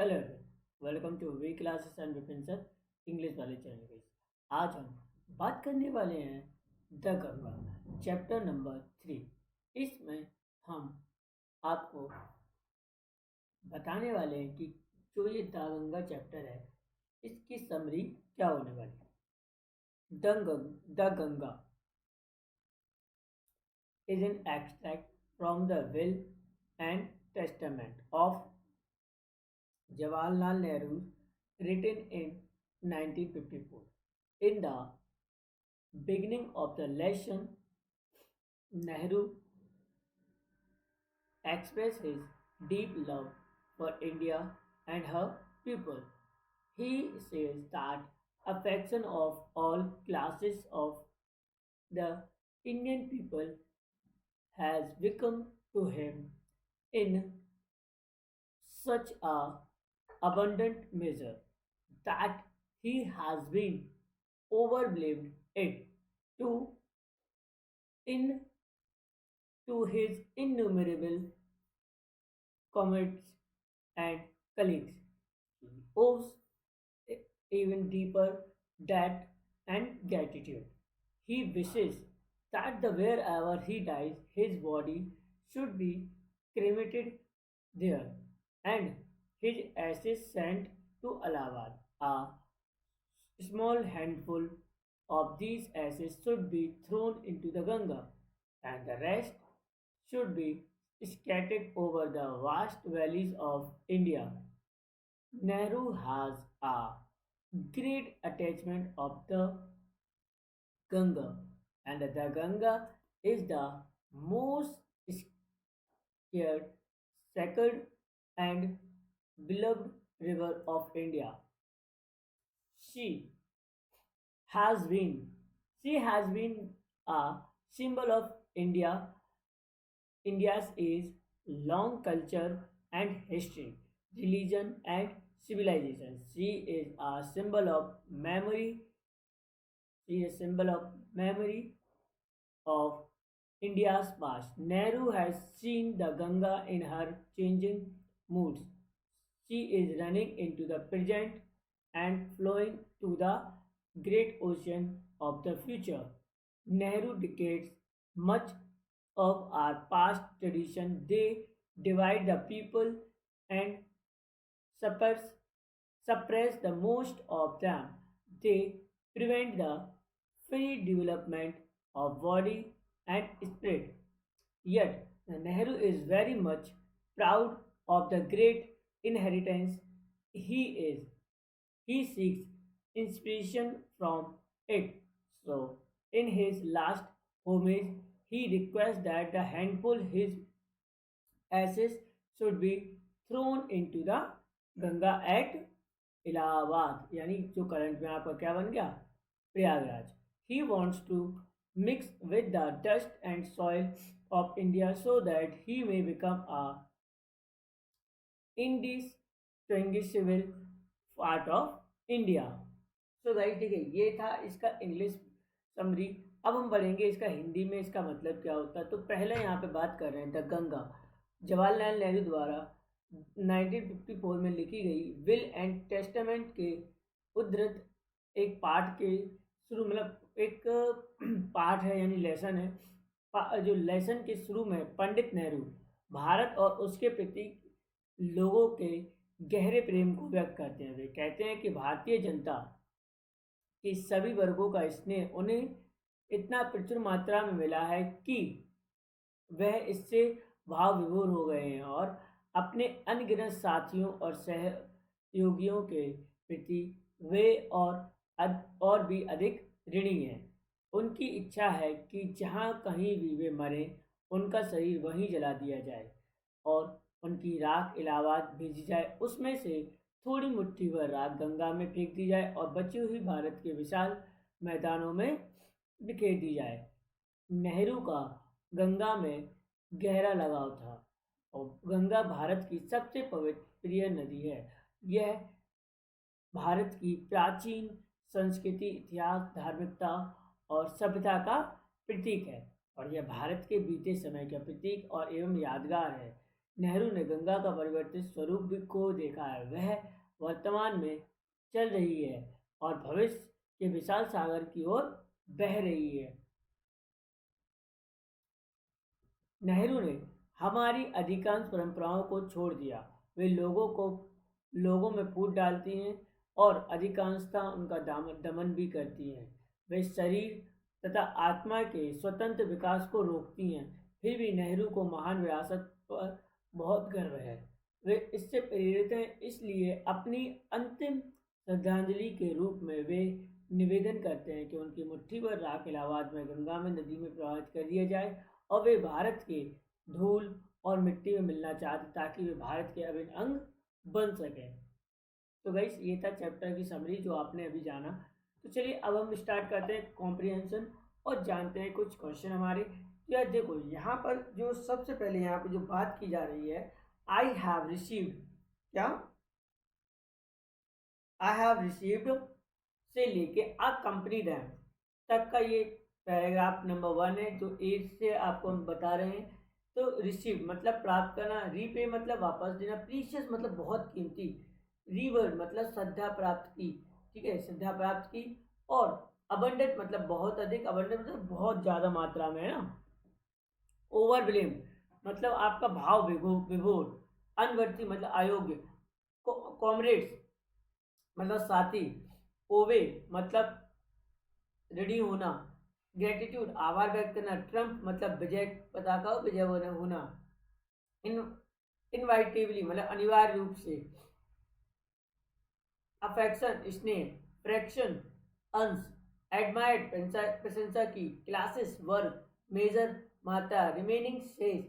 Hello welcome to V classes and Vipin sir English वाले channel पे। आज हम बात करने वाले हैं द गंगा चैप्टर नंबर 3। इसमें हम आपको बताने वाले हैं कि जो ये द गंगा चैप्टर है इसकी समरी क्या होने वाली है। The Ganga is an extract from the will and testament of Jawaharlal Nehru written in 1954. In the beginning of the lesson, Nehru expressed his deep love for India and her people. He says that affection of all classes of the Indian people has become to him in such a abundant measure that he has been overblamed it to in to his innumerable comrades and colleagues. He owes even deeper debt and gratitude. He wishes that the wherever he dies, his body should be cremated there and his ashes sent to Allahabad. A small handful of these ashes should be thrown into the Ganga, and the rest should be scattered over the vast valleys of India. Nehru has a great attachment of the Ganga, and the Ganga is the most scared, sacred, and beloved river of India. She has been she has been a symbol of India's is long culture and history, religion and civilization. She is a symbol of memory. She is a symbol of memory of India's past. Nehru has seen the Ganga in her changing moods. She is running into the present and flowing to the great ocean of the future. Nehru decades much of our past tradition. They divide the people and suppress, suppress the most of them. They prevent the free development of body and spirit. Yet, Nehru is very much proud of the great inheritance he is. He seeks inspiration from it. So, in his last homage, he requests that the handful his ashes should be thrown into the Ganga at Allahabad यानी जो current में आपका क्या बन गया Prayagraj. He wants to mix with the dust and soil of India so that he may become a indistinguishable part of India. So guys ठीक है, ये था इसका इंग्लिश समरी. अब हम पढ़ेंगे इसका हिंदी में इसका मतलब क्या होता है. तो पहले यहाँ पे बात कर रहे हैं द गंगा जवाहरलाल नेहरू द्वारा 1954 में लिखी गई विल एंड टेस्टामेंट के उद्धृत एक पाठ के शुरू मतलब एक पाठ है यानी लेसन है. जो लेसन के शुरू में पंडित नेहरू भारत और उसके प्रति लोगों के गहरे प्रेम को व्यक्त करते हैं. वे कहते हैं कि भारतीय जनता के सभी वर्गों का स्नेह उन्हें इतना प्रचुर मात्रा में मिला है कि वह इससे भाव विभोर हो गए हैं और अपने अनगिनत साथियों और सहयोगियों के प्रति वे और भी अधिक ऋणी हैं. उनकी इच्छा है कि जहाँ कहीं भी वे मरें उनका शरीर वहीं जला दिया जाए और उनकी राख इलाहाबाद भेजी जाए. उसमें से थोड़ी मुट्ठी भर राख गंगा में फेंक दी जाए और बची हुई भारत के विशाल मैदानों में बिखेर दी जाए. नेहरू का गंगा में गहरा लगाव था और गंगा भारत की सबसे पवित्र प्रिय नदी है. यह भारत की प्राचीन संस्कृति, इतिहास, धार्मिकता और सभ्यता का प्रतीक है और यह भारत के बीते समय का प्रतीक और एवं यादगार है. नेहरू ने गंगा का परिवर्तित स्वरूप भी को देखा है, वह वर्तमान में चल रही है और भविष्य के विशाल सागर की ओर बह रही है। नेहरू ने हमारी अधिकांश परंपराओं को छोड़ दिया। वे लोगों में फूट डालती हैं और अधिकांशता उनका दमन भी करती हैं। वे शरीर तथा आत्मा के स्वतंत्र विकास को रोकती हैं। फिर भी नेहरू को महान विरासत पर बहुत गर्व है। वे इससे प्रेरित हैं, इसलिए अपनी अंतिम श्रद्धांजलि के रूप में वे निवेदन करते हैं कि उनकी मुट्ठी भर राख इलाहाबाद में गंगा में नदी में प्रवाहित कर दिया जाए और वे भारत के धूल और मिट्टी में मिलना चाहते ताकि वे भारत के अभिन्न अंग बन सके। तो गाइस ये था चैप्टर की समरी जो आपने अभी जाना। तो चलिए अब हम स्टार्ट करते हैं कॉम्प्रिहेंशन और जानते हैं कुछ क्वेश्चन हमारे। तो यार देखो यहाँ पर जो सबसे पहले यहाँ पे जो बात की जा रही है, आई हैव रिसीव्ड, क्या आई हैव रिसीव्ड से लेके अ कंपनी रैम तक का ये पैराग्राफ नंबर 1 है जो 8 से आपको हम बता रहे हैं। तो रिसीव मतलब प्राप्त करना, रीपे मतलब वापस देना, प्रीशियस मतलब बहुत कीमती, रिवर मतलब श्रद्धा प्राप्त की, ठीक है, श्रद्धा प्राप्त की, और अबंडेंट मतलब बहुत अधिक, अबंडेंट मतलब बहुत ज़्यादा मात्रा में, है ना। ओवरब्लेम मतलब आपका भाव विभोर, अनवर्ती मतलब अयोग्य, कॉमरेड्स मतलब साथी, ओवे मतलब रेडी होना, ग्रेटिट्यूड आभार व्यक्त करना, ट्रम्प मतलब विजय पताका विजय होना, इन इनवाइटेबली मतलब अनिवार्य रूप से, अफेक्शन स्नेह, फ्रैक्शन अंश, एडमायर्ड प्रशंसा की, क्लासेस वर्ग, मेजर मात्रा, रिमेनिंग शेष,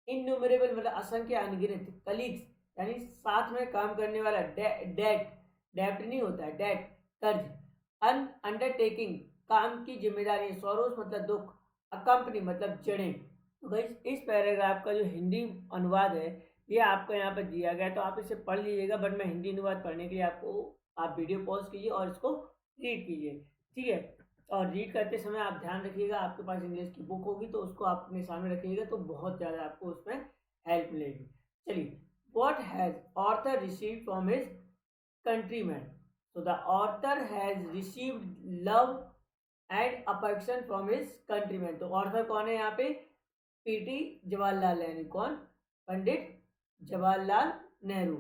इनन्यूमरेबल मतलब असंख्य अनगिनत, कलीग्स यानी साथ में काम करने वाला, डेट डेप्ट नहीं होता है, डेट कर्ज, अंडरटेकिंग काम की जिम्मेदारी, सौरोस मतलब दुख, अकंपनी मतलब जड़ें। तो भाई इस पैराग्राफ का जो हिंदी अनुवाद है ये आपको यहाँ पर दिया गया है, तो आप इसे पढ़ लीजिएगा, बट मैं हिंदी अनुवाद पढ़ने के लिए आपको, आप वीडियो पॉज कीजिए और इसको रीड कीजिए, ठीक है। और रीड करते समय आप ध्यान रखिएगा, आपके पास इंग्लिश की बुक होगी तो उसको आप अपने सामने रखिएगा तो बहुत ज़्यादा आपको उसमें हेल्प मिलेगी। चलिए, what has author receive from his countrymen. So the author has received love and affection from his countrymen. तो author कौन है यहाँ पे? पीटी जवाहरलाल नेहरू। कौन? Pandit Jawaharlal Nehru.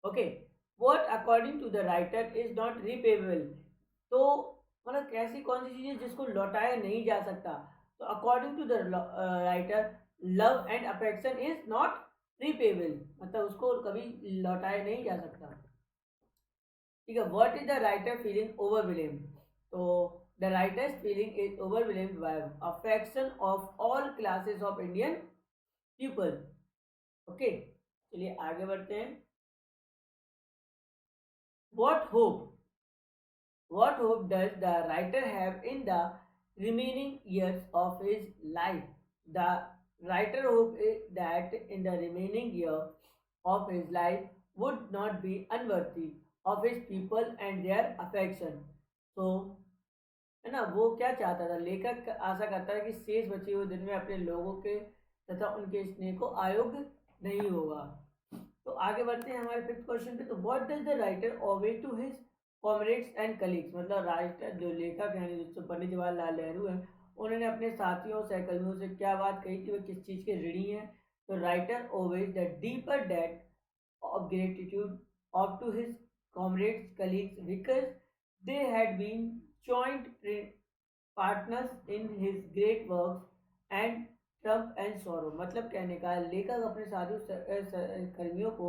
Okay, what according to the writer is not repayable. तो मतलब कैसी कौन सी चीज है जिसको लौटाया नहीं जा सकता? तो according to the writer love and affection is not repayable, मतलब उसको कभी लौटाया नहीं जा सकता, ठीक है। What is the writer feeling overwhelm? तो the writer's feeling is overwhelmed by affection of all classes of Indian people. Okay, चलिए आगे बढ़ते हैं। What hope does the writer have in the remaining years of his life? The writer hoped that in the remaining year of his life would not be unworthy of his people and their affection. So है ना, वो क्या चाहता था, लेखक आशा करता है कि शेष बचे हुए दिन में अपने लोगों के तथा उनके स्नेह को अयोग्य नहीं होगा। तो आगे बढ़ते हैं हमारे फिफ्थ क्वेश्चन पे। तो what does the writer owe to his comrades and colleagues? मतलब राइटर जो लेखक हैं जो पंडित जवाहरलाल नेहरू हैं, उन्होंने अपने साथियों सहकर्मियों से क्या बात कही कि वे किस चीज़ के ऋणी हैं? तो writer owes the deeper debt of gratitude of to his comrades, colleagues, because they had been joint partners in his great works and triumph and sorrow. मतलब कहने का लेखक अपने साथियों कर्मियों को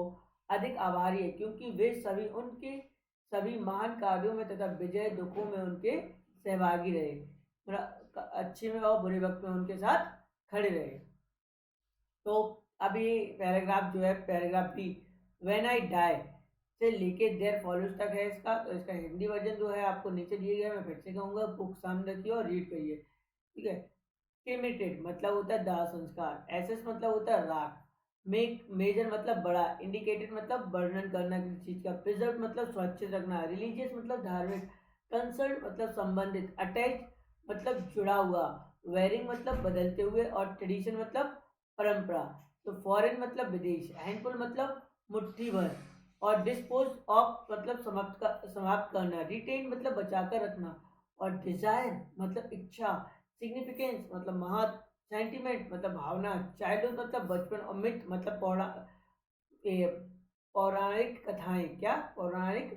अधिक आभारी है क्योंकि वे सभी उनके सभी महान कार्यों में तथा विजय दुखों में उनके सहभागी रहे, मतलब अच्छे में और बुरे वक्त में उनके साथ खड़े रहे। तो अभी पैराग्राफ जो है paragraph B, when I die से लेके देयर फॉलोज तक है इसका। तो इसका हिंदी वर्जन जो है आपको नीचे दिए गए, मैं फिर से कहूँगा बुक सामने रखिए और रीड करिए, ठीक है। क्रिमेटेड मतलब होता है दाह संस्कार, एसेस मतलब होता है राख, मेक मेजर मतलब बड़ा, इंडिकेटेड मतलब वर्णन करना किसी चीज का, प्रिजर्व मतलब सुरक्षित रखना, रिलीजियस मतलब धार्मिक, कंसर्न मतलब संबंधित, अटैच मतलब जुड़ा हुआ, वेयरिंग मतलब बदलते हुए, और ट्रेडिशन मतलब परंपरा। तो फॉरेन मतलब विदेश, हैंडफुल मतलब मुट्ठी भर, और डिस्पोज ऑफ मतलब समाप्त करना, रिटेन मतलब बचाकर रखना, और डिजायर मतलब इच्छा, सिग्निफिकेंस मतलब महत्व, सेंटिमेंट मतलब भावना, चाइल्डहुड मतलब बचपन, और मिथ मतलब पौराणिक कथाएं, क्या पौराणिक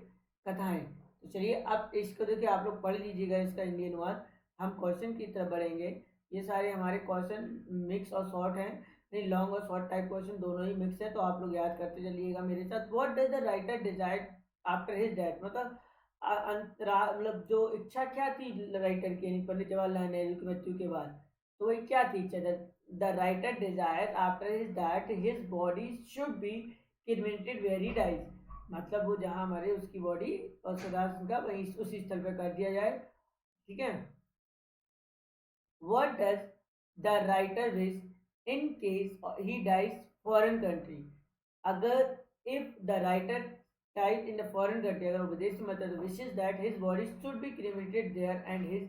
कथाएं। तो चलिए अब इसको देखिए, आप लोग पढ़ लीजिएगा इसका हिंदी अनुवाद। हम क्वेश्चन की तरफ बढ़ेंगे। ये सारे हमारे क्वेश्चन मिक्स और शॉर्ट हैं, नहीं लॉन्ग और शॉर्ट टाइप क्वेश्चन दोनों ही मिक्स है, तो आप लोग याद करते चलिएगा मेरे साथ। What does the writer desire after his death, मतलब मतलब जो इच्छा क्या थी राइटर की, यानी पंडित जवाहरलाल नेहरू की मृत्यु के बाद, तो वही क्या थी इच्छा? The writer desire after his death his body should be cremated where he dies, मतलब वो जहाँ मरे उसकी बॉडी और सदाशत का वहीं उसी स्थल पर कर दिया जाए। ठीक है। What does the writer wish in case he dies foreign country? अगर if the writer dies in the foreign country, अगर वो विदेश में मरता है, तो wishes that his body should be cremated there and his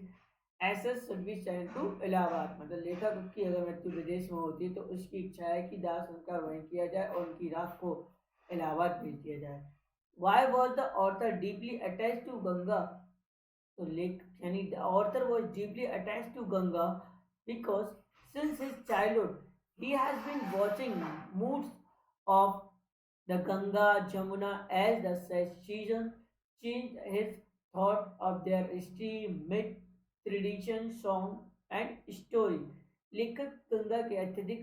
ashes should be sent to Allahabad, मतलब लेखक की अगर मृत्यु विदेश में होती है तो उसकी इच्छा है कि दाह संस्कार वहीं किया जाए और उनकी राख को इलाहाबाद भेज दिया जाए। Why was the author deeply attached to Ganga? तो लेख यानी the author was deeply attached to Ganga because since his childhood he has been watching moods of the Ganga Jamuna as the seasons change his thought of their history, myth, tradition, song and story। लेखक गंगा के अत्यधिक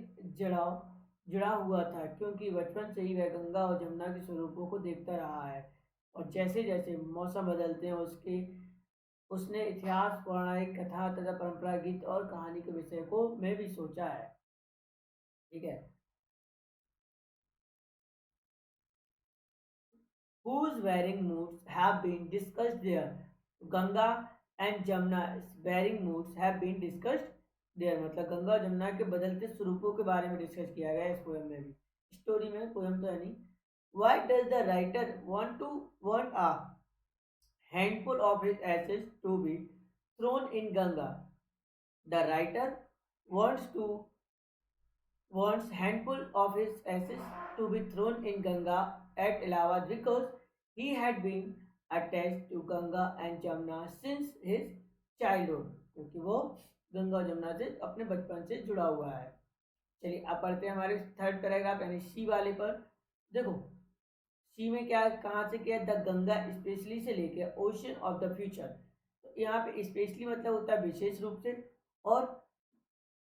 जुड़ा हुआ था क्योंकि बचपन से ही वह गंगा और जमुना के स्वरूपों को देखता रहा है, और जैसे जैसे मौसम बदलते हैं उसने इतिहास, पौराणिक कथा तथा परंपरा, गीत और कहानी के विषय को में भी सोचा है। ठीक है। Whose varying moods have been discussed there? Ganga and Jamna's varying moods have been discussed there, मतलब गंगा और जमुना के बदलते स्वरूपों के बारे में डिस्कस किया गया है इस पोएम में भी। स्टोरी में, पोएम तो है नहीं। Why does the writer want a handful of his ashes to be thrown in Ganga? The writer wants to wants handful of his ashes to be thrown in Ganga at Allahabad because he had been attached to Ganga and Jamuna since his childhood, क्योंकि वो गंगा और जमुना से अपने बचपन से जुड़ा हुआ है। चलिए अब पढ़ते हैं हमारे थर्ड पैराग्राफ यानी सी वाले पर। देखो सी में क्या, कहाँ से क्या, द गंगा स्पेशली से लेके ओशन ऑफ द फ्यूचर। तो यहाँ पे स्पेशली मतलब होता है विशेष रूप से, और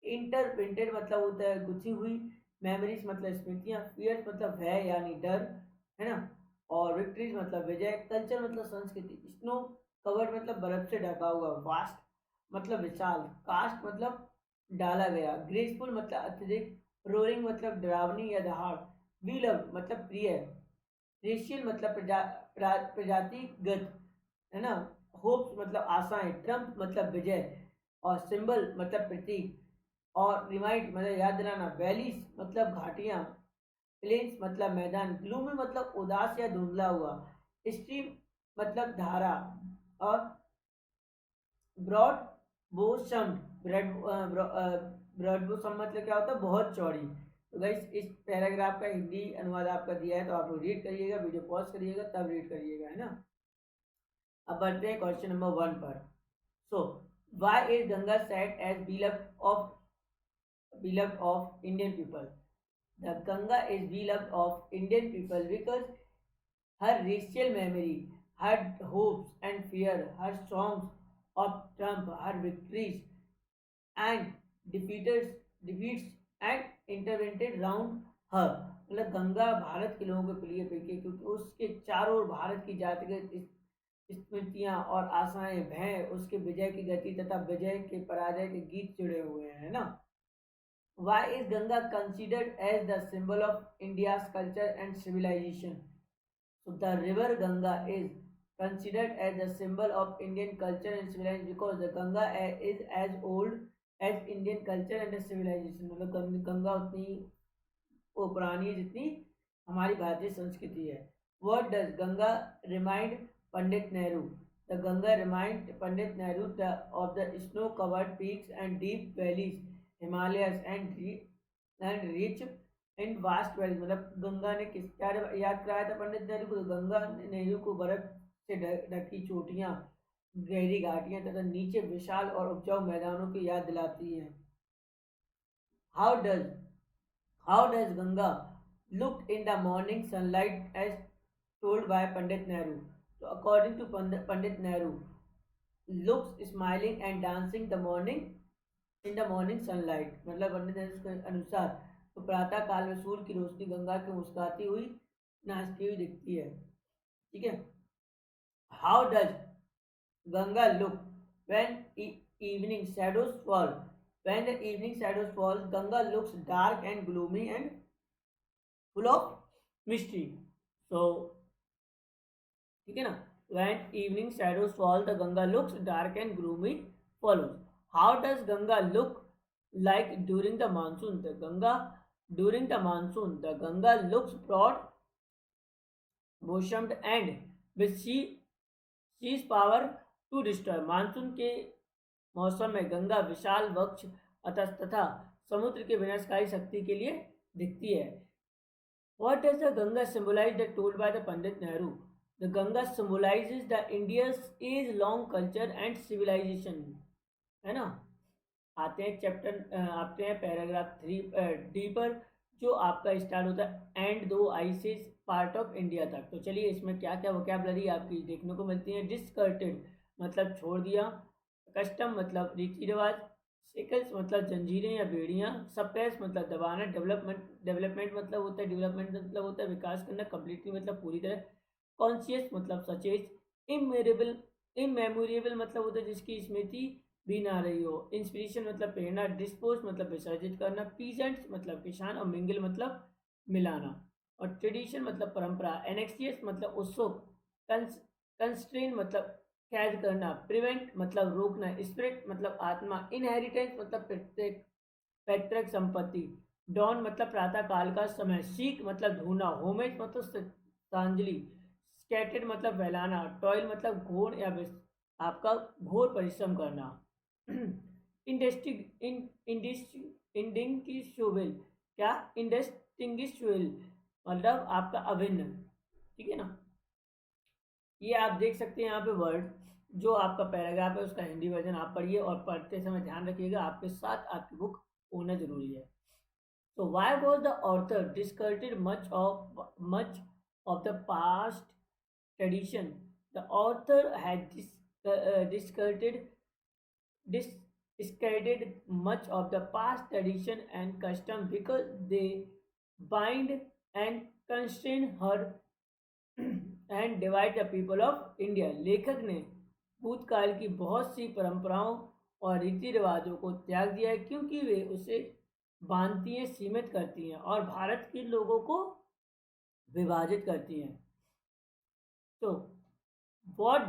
इंटरप्रिंटेड मतलब होता है गुथी हुई, मेमोरीज मतलब स्मृतियाँ, फियर्स मतलब भय यानी डर, है ना, और विक्ट्रीज मतलब विजय, कल्चर मतलब संस्कृति, स्नो कवर्ड मतलब बर्फ से ढका हुआ, वास्ट मतलब विशाल, कास्ट मतलब डाला गया, ग्रेसफुल मतलब अत्यधिक, रोरिंग मतलब डरावनी या दहाड़, बीलव मतलब प्रिय, रेशियल मतलब प्रजातिगत, है ना, होप्स मतलब आशाएं, ट्रम्प मतलब विजय, और सिंबल मतलब प्रतीक, और रिमाइंड मतलब याद दिलाना, वैलीज मतलब घाटियां, प्लेन्स मतलब मैदान, ग्लूमी मतलब उदास या धुंधला हुआ, स्ट्रीम मतलब धारा, और ब्रॉड बोसम ब्रॉड बोसम मतलब क्या होता है, बहुत चौड़ी। तो गाइस इस पैराग्राफ का हिंदी अनुवाद आपका दिया है, तो आप लोग रीड करिएगा, वीडियो पॉज करिएगा तब रीड करिएगा, है ना। अब बढ़ते हैं क्वेश्चन नंबर 1 पर। So why is Ganga said as beloved of Indian people? The Ganga is beloved of Indian people because her racial memory, her hopes and fear, her songs of triumph, her victories and defeats and intervented round her। मतलब गंगा भारत के लोगों के प्रिय है क्योंकि उसके चारों ओर भारत की जातिगत स्मृतियां और आशाएं, भय, उसके विजय की गति तथा विजय के पराजय के गीत जुड़े हुए हैं, है ना। Why is Ganga considered as the symbol of India's culture and civilization? So the river Ganga is considered as the symbol of Indian culture and civilization because the Ganga is as old as Indian culture and civilization। मतलब गंगा उतनी वो पुरानी है जितनी हमारी भारतीय संस्कृति है। What does Ganga remind Pandit Nehru? The Ganga remind Pandit Nehru of the snow-covered peaks and deep valleys, Himalayas and rich and vast valley, मतलब गंगा ने किस क्या याद कराया था पंडित नेहरू को? तो गंगा नेहरू को बर्फ से ढकी चोटियां, गहरी घाटियां तथा नीचे विशाल और उपजाऊ मैदानों की याद दिलाती हैं। How does how does Ganga look in the morning sunlight as told by Pandit Nehru? तो according to Pandit Nehru, looks smiling and dancing the morning in the morning sunlight, मतलब पंडित नेहरू के अनुसार तो प्रातः काल में सूर्य की रोशनी गंगा की मुस्कुराती हुई नाचती हुई दिखती है। ठीक है। How does Ganga look when evening shadows fall? When the evening shadows fall, Ganga looks dark and gloomy and full of mystery. So ठीक है ना, when evening shadows fall the Ganga looks dark and gloomy follows. How does Ganga look like during the monsoon? The Ganga looks broad bosomed and with seas power to destroy. Monsoon के मौसम में गंगा विशाल वक्ष तथा समुद्र के विनाशकारी शक्ति के लिए दिखती है। What does the Ganga symbolize that told by the Pandit Nehru? The Ganga symbolizes the India's age-long culture and civilization. है ना। आते हैं पैराग्राफ 3D पर, जो आपका स्टार्ट होता है एंड दो आइसेस पार्ट ऑफ इंडिया तक। तो चलिए इसमें क्या क्या वोकैबुलरी आपकी देखने को मिलती है। डिस्कर्टेड मतलब छोड़ दिया, कस्टम मतलब रीति रिवाज, सेकल्स मतलब जंजीरें या बेड़ियाँ, सप्रेस मतलब दबाना, डेवलपमेंट मतलब होता है विकास करना, कम्प्लीटली मतलब पूरी तरह, कॉन्शियस मतलब सचेत, इमेमोरेबल मतलब होता है जिसकी स्मृति भी ना रही हो, इंस्पिरेशन मतलब प्रेरणा, डिस्पोज मतलब विसर्जित करना, पीजेंट्स मतलब किसान, और मिंगल मतलब मिलाना, और ट्रेडिशन मतलब परंपरा, एनेक्सियस मतलब उत्सुक, कंस्ट्रेन मतलब कैद करना, प्रिवेंट मतलब रोकना, स्पिरिट मतलब आत्मा, इनहेरिटेंस मतलब पैतृक संपत्ति, डॉन मतलब प्रातः काल का समय, सीख मतलब ढूंढना, होमेज मतलब श्रद्धांजलि, स्कैटेड मतलब फैलाना, टॉयल मतलब घोर या आपका घोर परिश्रम करना, इंडिंग्विशुअल क्या इंडिस्टिंग्विशुअल मतलब आपका अभिन्न। ठीक है ना। ये आप देख सकते हैं यहाँ पे वर्ड, जो आपका पैराग्राफ है उसका हिंदी वर्जन आप पढ़िए, और पढ़ते समय ध्यान रखिएगा आपके साथ आपकी बुक होना जरूरी है। So why was the author discarded much of the past tradition? The author had discarded much of the past tradition and custom because they bind and constrain her and divide the people of India. लेखक ने भूतकाल की बहुत सी परंपराओं और रीति रिवाजों को त्याग दिया है क्योंकि वे उसे बांधती हैं, सीमित करती हैं और भारत के लोगों को विभाजित करती हैं। तो what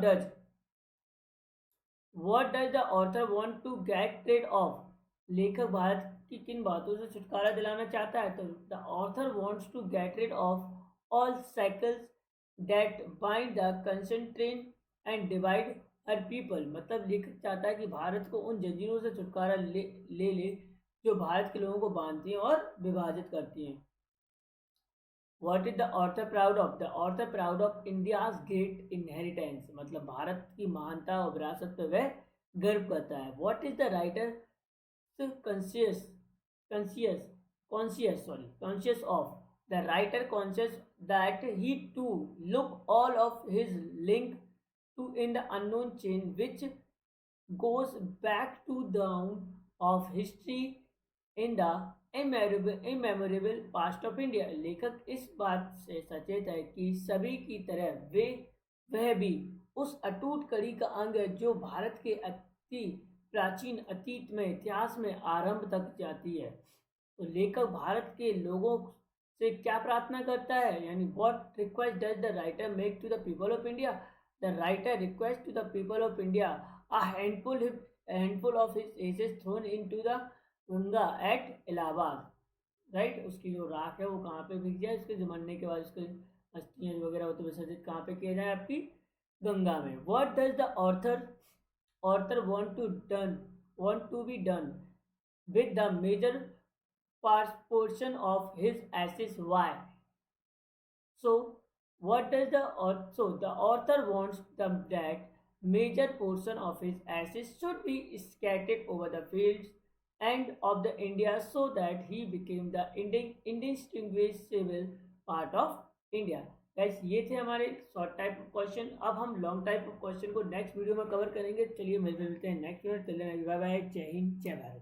does the author want to get rid of? लेखक भारत की किन बातों से छुटकारा दिलाना चाहता है? तो the author wants to get rid of all shackles that bind the constrain and divide her people। मतलब लेखक चाहता है कि भारत को उन जंजीरों से छुटकारा ले जो भारत के लोगों को बांधती हैं और विभाजित करती हैं। What is the author proud of? The author proud of India's great inheritance, मतलब भारत की महानता और विरासत पर वह गर्व करता है। What is the writer conscious conscious of? The writer conscious that he too look all of his link to in the unknown chain which goes back to the dawn of history in the immemorable past of India। लेखक इस बात से सचेत है कि सभी की तरह वह भी उस अटूट कड़ी का अंग है जो भारत के अति प्राचीन अतीत में इतिहास में आरंभ तक जाती है। तो लेखक भारत के लोगों से क्या प्रार्थना करता है, यानी what request does the writer make to the people of India? The writer request to the people of India a handful of his ashes thrown into the Ganga at Allahabad. Right, उसकी जो राख है वो कहाँ पे बिक जाए, उसके जमने के बाद उसके अस्थियाँ वगैरह होते विसर्जित कहाँ पे किया जाए? आपकी गंगा में। What does the author want to be done with the major portion of his ashes. Why? So, what does the author? So, the author wants that major portion of his ashes should be scattered over the fields and of the India so that he became the indistinguishable part of India. Guys ये थे हमारे short type of question. अब हम long type of question को next video में cover करेंगे। चलिए मिलते हैं नेक्स्ट वीडियो। Bye bye. जय हिंद, जय भारत।